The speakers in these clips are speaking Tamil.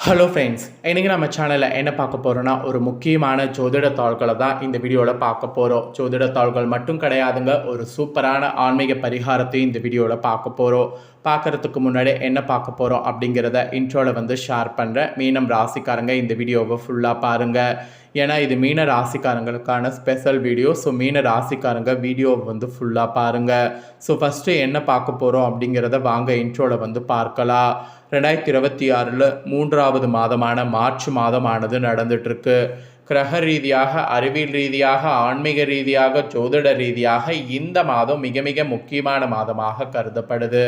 ஹலோ ஃப்ரெண்ட்ஸ், இன்றைக்கி நம்ம சேனலில் என்ன பார்க்க போகிறோன்னா ஒரு முக்கியமான ஜோதிட தாள்களை தான் இந்த வீடியோவில் பார்க்க போகிறோம். ஜோதிட தாள்கள் மட்டும் கிடையாதுங்க, ஒரு சூப்பரான ஆன்மீக பரிகாரத்தையும் இந்த வீடியோவில் பார்க்க போகிறோம். பார்க்குறதுக்கு முன்னாடி என்ன பார்க்க போகிறோம் அப்படிங்கிறத இன்ட்ரோவில் ஷேர் பண்ணுறேன். மீனம் ராசிக்காரங்க இந்த வீடியோவை ஃபுல்லாக பாருங்கள். ஏன்னா இது மீன ராசிக்காரங்களுக்கான ஸ்பெஷல் வீடியோ. ஸோ மீன ராசிக்காரங்க வீடியோவை ஃபுல்லாக பாருங்கள். ஸோ ஃபஸ்ட்டு என்ன பார்க்க போகிறோம் அப்படிங்கிறத வாங்க இன்ட்ரோவில் பார்க்கலாம். 2026 மூன்றாவது மாதமான மார்ச் மாதமானது நடந்துட்டுருக்கு. கிரக ரீதியாக, அறிவியல் ரீதியாக, ஆன்மீக ரீதியாக, ஜோதிட ரீதியாக இந்த மாதம் மிக மிக முக்கியமான மாதமாக கருதப்படுது.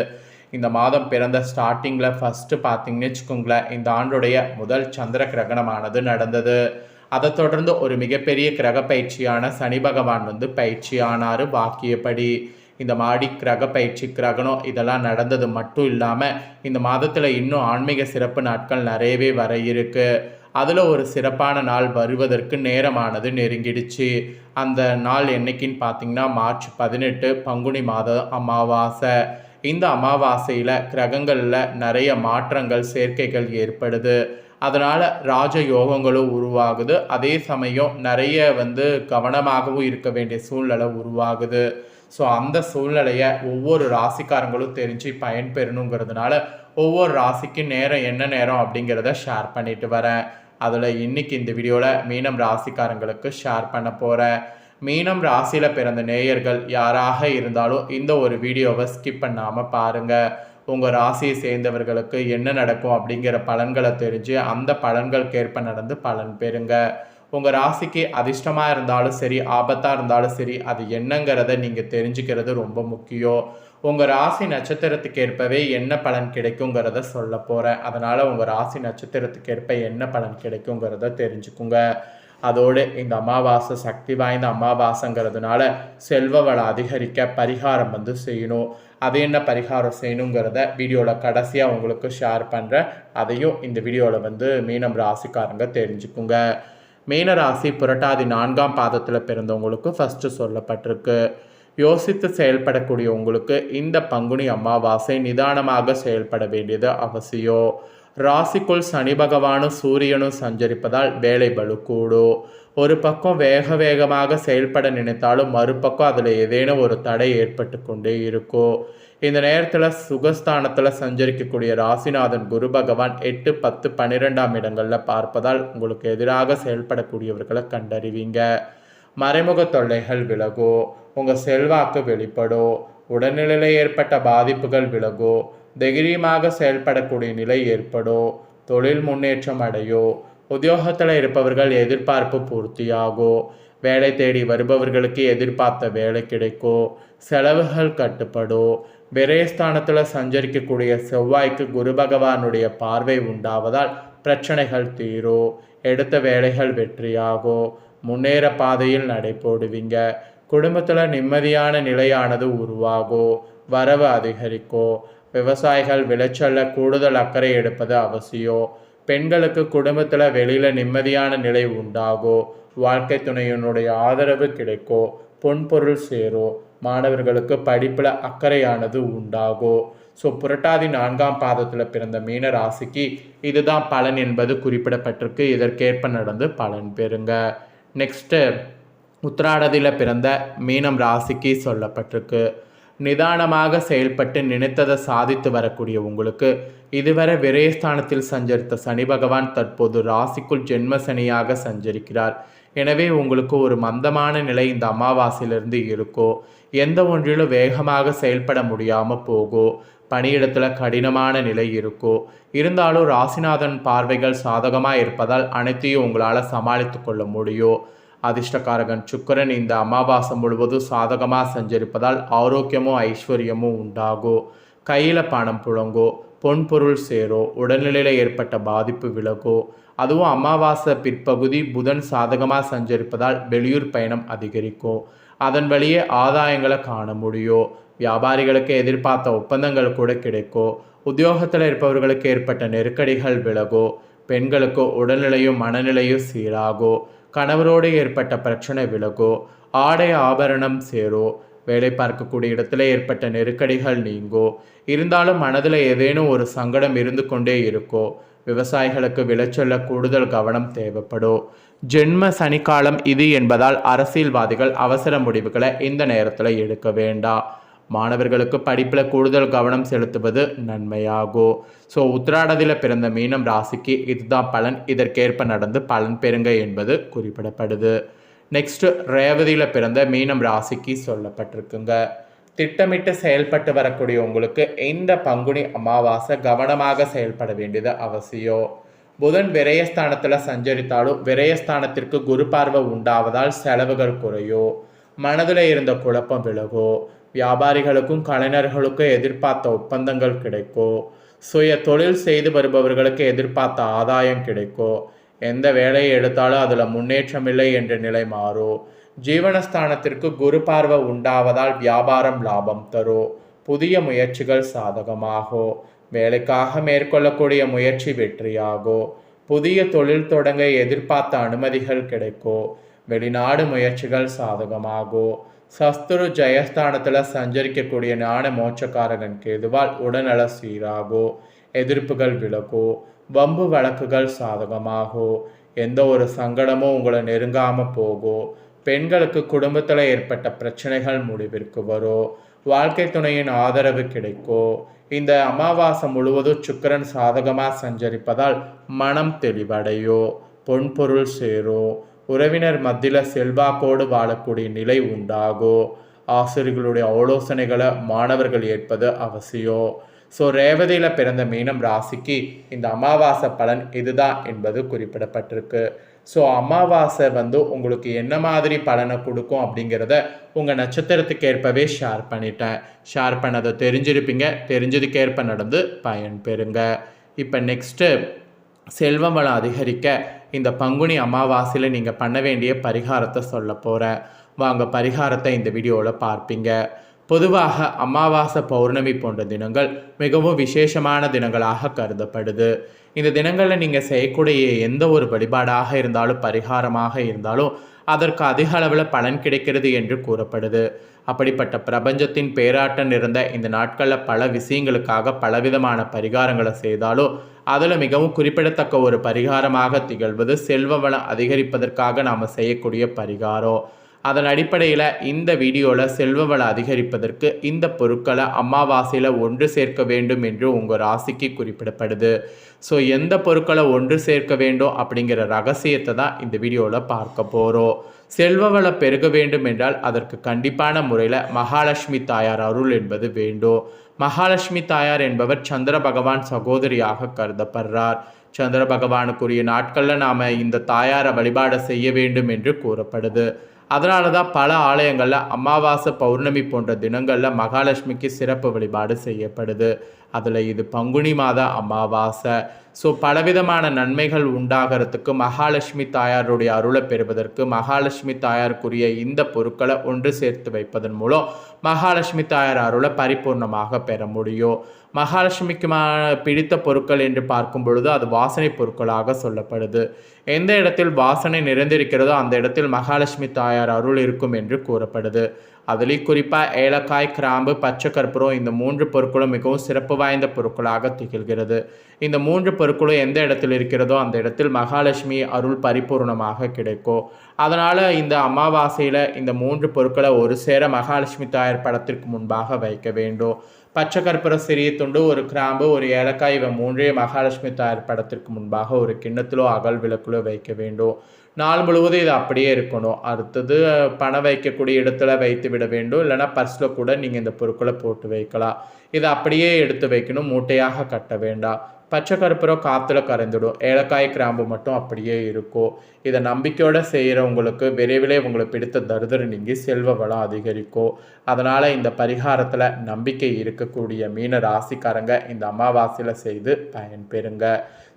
இந்த மாதம் பிறந்த ஸ்டார்டிங்கில் ஃபஸ்ட்டு பார்த்தீங்கன்னு வச்சுக்கோங்களேன், இந்த ஆண்டுடைய முதல் சந்திர கிரகணமானது நடந்தது. அதை தொடர்ந்து ஒரு மிகப்பெரிய கிரக பயிற்சியான சனி பகவான் பயிற்சியானார் வாக்கியப்படி. இந்த மாடி கிரக பயிற்சி கிரகணம் இதெல்லாம் நடந்தது மட்டும் இல்லாமல் இந்த மாதத்தில் இன்னும் ஆன்மீக சிறப்பு நாட்கள் நிறையவே வர இருக்கு. அதில் ஒரு சிறப்பான நாள் வருவதற்கு நேரமானது நெருங்கிடுச்சு. அந்த நாள் என்னைக்குன்னு பார்த்தீங்கன்னா மார்ச் 18 பங்குனி மாத அமாவாசை. இந்த அமாவாசையில் கிரகங்களில் நிறைய மாற்றங்கள் சேர்க்கைகள் ஏற்படுது. அதனால் ராஜ யோகங்களும் உருவாகுது. அதே சமயம் நிறைய கவனமாகவும் இருக்க வேண்டிய சூழ்நிலை உருவாகுது. ஸோ அந்த சூழ்நிலையை ஒவ்வொரு ராசிக்காரங்களும் தெரிஞ்சு பயன்பெறணுங்கிறதுனால ஒவ்வொரு ராசிக்கும் நேரம் என்ன நேரம் அப்படிங்கிறத ஷேர் பண்ணிட்டு வரேன். அதில் இன்றைக்கி இந்த வீடியோவில் மீனம் ராசிக்காரங்களுக்கு ஷேர் பண்ண போகிறேன். மீனம் ராசியில் பிறந்த நேயர்கள் யாராக இருந்தாலும் இந்த ஒரு வீடியோவை ஸ்கிப் பண்ணாமல் பாருங்கள். உங்கள் ராசியை சேர்ந்தவர்களுக்கு என்ன நடக்கும் அப்படிங்கிற பலன்களை தெரிஞ்சு அந்த பலன்களுக்கேற்ப நடந்து பலன் பெறுங்க. உங்கள் ராசிக்கு அதிர்ஷ்டமாக இருந்தாலும் சரி, ஆபத்தாக இருந்தாலும் சரி, அது என்னங்கிறத நீங்கள் தெரிஞ்சுக்கிறது ரொம்ப முக்கியம். உங்கள் ராசி நட்சத்திரத்துக்கு ஏற்பவே என்ன பலன் கிடைக்குங்கிறத சொல்ல போகிறேன். அதனால் உங்கள் ராசி நட்சத்திரத்துக்கு ஏற்ப என்ன பலன் கிடைக்குங்கிறத தெரிஞ்சுக்குங்க. அதோடு இந்த அமாவாசை சக்தி வாய்ந்த அமாவாசைங்கிறதுனால செல்வ வளம் அதிகரிக்க பரிகாரம் செய்யணும். அது என்ன பரிகாரம் செய்யணுங்கிறத வீடியோவில் கடைசியாக உங்களுக்கு ஷேர் பண்ணுறேன். அதையும் இந்த வீடியோவில் மீனம் ராசிக்காரங்க தெரிஞ்சுக்குங்க. மீனராசி புரட்டாதி 4ஆம் பாதத்தில் பிறந்தவங்களுக்கு ஃபஸ்ட்டு சொல்லப்பட்டிருக்கு. யோசித்து செயல்படக்கூடிய உங்களுக்கு இந்த பங்குனி அமாவாசை நிதானமாக செயல்பட வேண்டியது அவசியம். ராசிக்குள் சனி பகவானும் சூரியனும் சஞ்சரிப்பதால் வேலை பளு கூடும். ஒரு பக்கம் வேகமாக செயல்பட நினைத்தாலும் மறுபக்கம் அதில் ஏதேனும் ஒரு தடை ஏற்பட்டு கொண்டே இருக்கும். இந்த நேரத்தில் சுகஸ்தானத்தில் சஞ்சரிக்கக்கூடிய ராசிநாதன் குரு பகவான் 8, 10, 12ஆம் இடங்களில் பார்ப்பதால் உங்களுக்கு எதிராக செயல்படக்கூடியவர்களை கண்டறிவீங்க. மறைமுக தொல்லைகள் விலகும். உங்கள் செல்வாக்கு வெளிப்படும். உடல்நிலையில் ஏற்பட்ட பாதிப்புகள் விலகும். தைரியமாக செயல்படக்கூடிய நிலை ஏற்படும். தொழில் முன்னேற்றம் அடையும். உத்தியோகத்தில் இருப்பவர்கள் எதிர்பார்ப்பு பூர்த்தியாகும். வேலை தேடி வருபவர்களுக்கு எதிர்பார்த்த வேலை கிடைக்கும். செலவுகள் கட்டுப்படும். விரயஸ்தானத்தில் சஞ்சரிக்கக்கூடிய செவ்வாய்க்கு குரு பகவானுடைய பார்வை உண்டாவதால் பிரச்சனைகள் தீரும். எடுத்த வேலைகள் வெற்றியாகும். முன்னேற பாதையில் நடைபோடுவீங்க. குடும்பத்தில் நிம்மதியான நிலையானது உருவாகும். வரவு அதிகரிக்கும். விவசாயிகள் விளைச்சலில் கூடுதல் அக்கறை எடுப்பது அவசியம். பெண்களுக்கு குடும்பத்தில் வெளியில் நிம்மதியான நிலை உண்டாகும். வாழ்க்கை துணையினுடைய ஆதரவு கிடைக்கும். பொன்பொருள் சேரும். மாணவர்களுக்கு படிப்பில் அக்கறையானது உண்டாகும். ஸோ புரட்டாதி 4ஆம் பாதத்தில் பிறந்த மீன ராசிக்கு இதுதான் பலன் என்பது குறிப்பிடப்பட்டிருக்கு. இதற்கேற்ப நடந்து பலன் பெறுங்க. நெக்ஸ்ட்டு உத்திராடதியில் பிறந்த மீனம் ராசிக்கு சொல்லப்பட்டிருக்கு. நிதானமாக செயல்பட்டு நினைத்ததை சாதித்து வரக்கூடிய உங்களுக்கு இதுவரை விரயஸ்தானத்தில் சஞ்சரித்த சனி பகவான் தற்போது ராசிக்குள் ஜென்ம சனியாக சஞ்சரிக்கிறார். எனவே உங்களுக்கு ஒரு மந்தமான நிலை இந்த அமாவாசையிலிருந்து இருக்கும். எந்த ஒன்றிலும் வேகமாக செயல்பட முடியாமல் போகும். பணியிடத்தில் கடினமான நிலை இருக்கும். இருந்தாலும் ராசிநாதன் பார்வைகள் சாதகமாக இருப்பதால் அனைத்தையும் உங்களால் சமாளித்து கொள்ள முடியும். அதிர்ஷ்டக்காரகன் சுக்கிரன் இந்த அமாவாசை முழுவதும் சாதகமாக சஞ்சரிப்பதால் ஆரோக்கியமும் ஐஸ்வர்யமும் உண்டாகும். கையில் பணம் புழங்கும். பொன்பொருள் சேரும். உடல்நிலையில் ஏற்பட்ட பாதிப்பு விலகும். அதுவும் அமாவாசை பிற்பகுதி புதன் சாதகமாக சஞ்சரிப்பதால் வெளியூர் பயணம் அதிகரிக்கும். அதன் வழியே ஆதாயங்களை காண முடியும். வியாபாரிகளுக்கு எதிர்பார்த்த ஒப்பந்தங்கள் கூட கிடைக்கும். உத்தியோகத்தில் இருப்பவர்களுக்கு ஏற்பட்ட நெருக்கடிகள் விலகும். பெண்களுக்கு உடல்நிலையும் மனநிலையும் சீராகும். கணவரோடு ஏற்பட்ட பிரச்சனை விலகும். ஆடை ஆபரணம் சேரும். வேலை பார்க்கக்கூடிய இடத்துல ஏற்பட்ட நெருக்கடிகள் நீங்கும். இருந்தாலும் மனதில் ஏதேனும் ஒரு சங்கடம் இருந்து கொண்டே இருக்கும். விவசாயிகளுக்கு விளைச்சல்ல கூடுதல் கவனம் தேவைப்படும். ஜென்ம சனிக்காலம் இது என்பதால் அரசியல்வாதிகள் அவசர முடிவுகளை இந்த நேரத்தில் எடுக்க வேண்டாம். மாணவர்களுக்கு படிப்பில் கூடுதல் கவனம் செலுத்துவது நன்மையாகும். ஸோ உத்திராடத்தில் பிறந்த மீனம் ராசிக்கு இதுதான் பலன். இதற்கேற்ப நடந்து பலன் பெறுங்க என்பது குறிப்பிடப்படுது. நெக்ஸ்ட் ரேவதியில் பிறந்த மீனம் ராசிக்கு சொல்லப்பட்டிருக்குங்க. திட்டமிட்டு செயல்பட்டு வரக்கூடிய உங்களுக்கு இந்த பங்குனி அமாவாசை கவனமாக செயல்பட வேண்டியது அவசியம். புதன் விரயஸ்தானத்தில் சஞ்சரித்தாலும் விரயஸ்தானத்திற்கு குரு பார்வை உண்டாவதால் செலவுகள் குறையும். மனதில் இருந்த குழப்பம் விலகும். வியாபாரிகளுக்கும் கலைஞர்களுக்கும் எதிர்பார்த்த ஒப்பந்தங்கள் கிடைக்கும். சுய தொழில் செய்து வருபவர்களுக்கு எதிர்பார்த்த ஆதாயம் கிடைக்கும். எந்த வேலையை எடுத்தாலும் அதில் முன்னேற்றம் இல்லை என்ற நிலை மாறும். ஜீவனஸ்தானத்திற்கு குரு பார்வை உண்டாவதால் வியாபாரம் லாபம் தரும். புதிய முயற்சிகள் சாதகமாகும். வேலைக்காக மேற்கொள்ளக்கூடிய முயற்சி வெற்றியாகும். புதிய தொழில் தொடங்க எதிர்பார்த்த அனுமதிகள் கிடைக்கும். வெளிநாடு முயற்சிகள் சாதகமாகும். சஸ்துரு ஜெயஸ்தானத்தில் சஞ்சரிக்கக்கூடிய ஞான மோட்சக்காரகன் கேதுவால் உடல்நல சீராகும். எதிர்ப்புகள் விலகும். வம்பு வழக்குகள் சாதகமாகும். எந்த ஒரு சங்கடமும் உங்களை நெருங்காமல் போகும். பெண்களுக்கு குடும்பத்தில் ஏற்பட்ட பிரச்சனைகள் முடிவிற்கு வரும். வாழ்க்கை துணையின் ஆதரவு கிடைக்கும். இந்த அமாவாசை முழுவதும் சுக்கிரன் சாதகமாக சஞ்சரிப்பதால் மனம் தெளிவடையும். பொன்பொருள் சேரும். உறவினர் மத்தியில் செல்வாக்கோடு வாழக்கூடிய நிலை உண்டாகும். ஆசிரியர்களுடைய ஆலோசனைகளை மாணவர்கள் ஏற்பது அவசியம். ஸோ ரேவதியில் பிறந்த மீனம் ராசிக்கு இந்த அமாவாசை பலன் இதுதான் என்பது குறிப்பிடப்பட்டிருக்கு. ஸோ அமாவாசை உங்களுக்கு என்ன மாதிரி பலனை கொடுக்கும் அப்படிங்கிறத உங்கள் நட்சத்திரத்துக்கு ஏற்பவே ஷேர் பண்ணிட்டேன். ஷேர் பண்ணதை தெரிஞ்சிருப்பீங்க. தெரிஞ்சதுக்கேற்ப நடந்து பயன் பெறுங்க. இப்போ நெக்ஸ்ட்டு செல்வம் வளம் அதிகரிக்க இந்த பங்குனி அமாவாசையில் நீங்கள் பண்ண வேண்டிய பரிகாரத்தை சொல்ல போகிறேன். வாங்க பரிகாரத்தை இந்த வீடியோவில் பார்ப்பீங்க. பொதுவாக அமாவாசை பௌர்ணமி போன்ற தினங்கள் மிகவும் விசேஷமான தினங்களாக கருதப்படுது. இந்த தினங்களில் நீங்கள் செய்யக்கூடிய எந்த ஒரு வழிபாடாக இருந்தாலும் பரிகாரமாக இருந்தாலும் அதற்கு அதிக அளவில் பலன் கிடைக்கிறது என்று கூறப்படுது. அப்படிப்பட்ட பிரபஞ்சத்தின் பேராட்டம் இருந்த இந்த நாட்களில் பல விஷயங்களுக்காக பலவிதமான பரிகாரங்களை செய்தாலும் அதில் மிகவும் குறிப்பிடத்தக்க ஒரு பரிகாரமாக திகழ்வது செல்வ வளம் அதிகரிப்பதற்காக நாம் செய்யக்கூடிய பரிகாரம். அதன் அடிப்படையில் இந்த வீடியோவில் செல்வ வளம் அதிகரிப்பதற்கு இந்த பொருட்களை அமாவாசையில் ஒன்று சேர்க்க வேண்டும் என்று உங்கள் ராசிக்கு குறிப்பிடப்படுது. ஸோ எந்த பொருட்களை ஒன்று சேர்க்க வேண்டும் அப்படிங்கிற ரகசியத்தை தான் இந்த வீடியோவில் பார்க்க போகிறோம். செல்வ வளம் பெருக வேண்டும் என்றால் அதற்கு கண்டிப்பான முறையில் மகாலட்சுமி தாயார் அருள் என்பது வேண்டும். மகாலட்சுமி தாயார் என்பவர் சந்திர பகவான் சகோதரியாக கருதப்படுறார். சந்திர பகவானுக்குரிய நாட்களில் நாம் இந்த தாயாரை வழிபாடு செய்ய வேண்டும் என்று கூறப்படுது. அதனால தான் பல ஆலயங்களில் அமாவாசை பௌர்ணமி போன்ற தினங்களில் மகாலட்சுமிக்கு சிறப்பு வழிபாடு செய்யப்படுது. அதில் இது பங்குனி மாத அமாவாசை. ஸோ பலவிதமான நன்மைகள் உண்டாகிறதுக்கு மகாலட்சுமி தாயாருடைய அருளை பெறுவதற்கு மகாலட்சுமி தாயாருக்குரிய இந்த பொருட்களை ஒன்று சேர்த்து வைப்பதன் மூலம் மகாலட்சுமி தாயார் அருளை பரிபூர்ணமாக பெற முடியும். மகாலட்சுமிக்கு பிடித்த பொருட்கள் என்று பார்க்கும் பொழுது அது வாசனை பொருட்களாக சொல்லப்படுது. எந்த இடத்தில் வாசனை நிறைந்திருக்கிறதோ அந்த இடத்தில் மகாலட்சுமி தாயார் அருள் இருக்கும் என்று கூறப்படுது. அதுலேயும் குறிப்பாக ஏலக்காய், கிராம்பு, பச்சை கற்பூரம் இந்த 3 பொருட்களும் மிகவும் சிறப்பு வாய்ந்த பொருட்களாக திகழ்கிறது. இந்த 3 பொருட்களும் எந்த இடத்தில் இருக்கிறதோ அந்த இடத்தில் மகாலட்சுமி அருள் பரிபூர்ணமாக கிடைக்கும். அதனால் இந்த அமாவாசையில் இந்த 3 பொருட்களை ஒரு சேர மகாலட்சுமி தாயார் படத்திற்கு முன்பாக வைக்க வேண்டும். பச்சை கற்பூரம் சிறிய துண்டு, ஒரு கிராம்பு, ஒரு ஏலக்காய் இவை 3 மகாலட்சுமி தாயார் படத்திற்கு முன்பாக ஒரு கிண்ணத்திலோ அகல் விளக்கிலோ வைக்க வேண்டும். நாள் முழுவதும் இது அப்படியே இருக்கணும். அடுத்தது பணம் வைக்கக்கூடிய இடத்துல வைத்து விட வேண்டும். இல்லைனா பர்ஸில் கூட நீங்கள் இந்த பொருட்களை போட்டு வைக்கலாம். இதை அப்படியே எடுத்து வைக்கணும். மூட்டையாக கட்ட வேண்டாம். பச்சை கற்பூரம் காற்றுல கரைந்துடும். ஏலக்காய், கிராம்பு மட்டும் அப்படியே இருக்கும். இதை நம்பிக்கையோடு செய்கிறவங்களுக்கு விரைவிலே உங்களுக்கு பிடித்த தரித்திரம் நீங்கி செல்வ வளம் அதிகரிக்கும். அதனால் இந்த பரிகாரத்தில் நம்பிக்கை இருக்கக்கூடிய மீன ராசிக்காரங்க இந்த அமாவாசையில் செய்து பயன்பெறுங்க.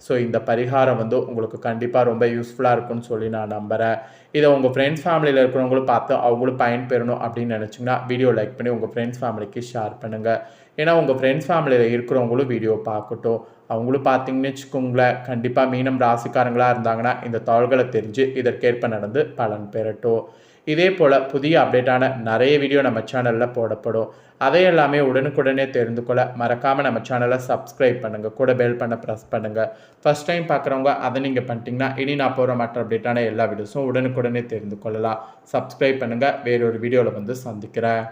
ஸோ இந்த பரிகாரம் உங்களுக்கு கண்டிப்பாக ரொம்ப யூஸ்ஃபுல்லாக இருக்கும்னு சொல்லி நான் நம்புகிறேன். இதை உங்கள் ஃப்ரெண்ட்ஸ் ஃபேமிலியில் இருக்கிறவங்களும் பார்த்து அவங்களும் பயன்பெறணும் அப்படின்னு நினச்சிங்கன்னா வீடியோ லைக் பண்ணி உங்கள் ஃப்ரெண்ட்ஸ் ஃபேமிலிக்கு ஷேர் பண்ணுங்கள். ஏன்னா உங்கள் ஃப்ரெண்ட்ஸ் ஃபேமிலியில் இருக்கிறவங்களும் வீடியோ பார்க்கட்டும். அவங்களும் பார்த்தீங்கன்னு வச்சுக்கோங்களேன், கண்டிப்பாக மீனம் ராசிக்காரங்களாக இருந்தாங்கன்னா இந்த தாள்களை தெரிஞ்சு இதற்கேற்ப நடந்து பலன் பெறட்டும். இதே போல் புதிய அப்டேட்டான நிறைய வீடியோ நம்ம சேனலில் போடப்படும். அதை எல்லாமே உடனுக்குடனே தெரிந்து கொள்ள மறக்காமல் நம்ம சேனலை சப்ஸ்கிரைப் பண்ணுங்கள், கூட பெல் பண்ண ப்ரெஸ் பண்ணுங்கள். ஃபஸ்ட் டைம் பார்க்குறவங்க அதை நீங்கள் பண்ணிட்டீங்கன்னா இனி நான் போகிற மற்ற அப்டேட்டான எல்லா வீடியோஸும் உடனுக்குடனே தெரிந்து கொள்ளலாம். சப்ஸ்கிரைப் பண்ணுங்கள். வேறொரு வீடியோவில் வந்து சந்திக்கிறேன்.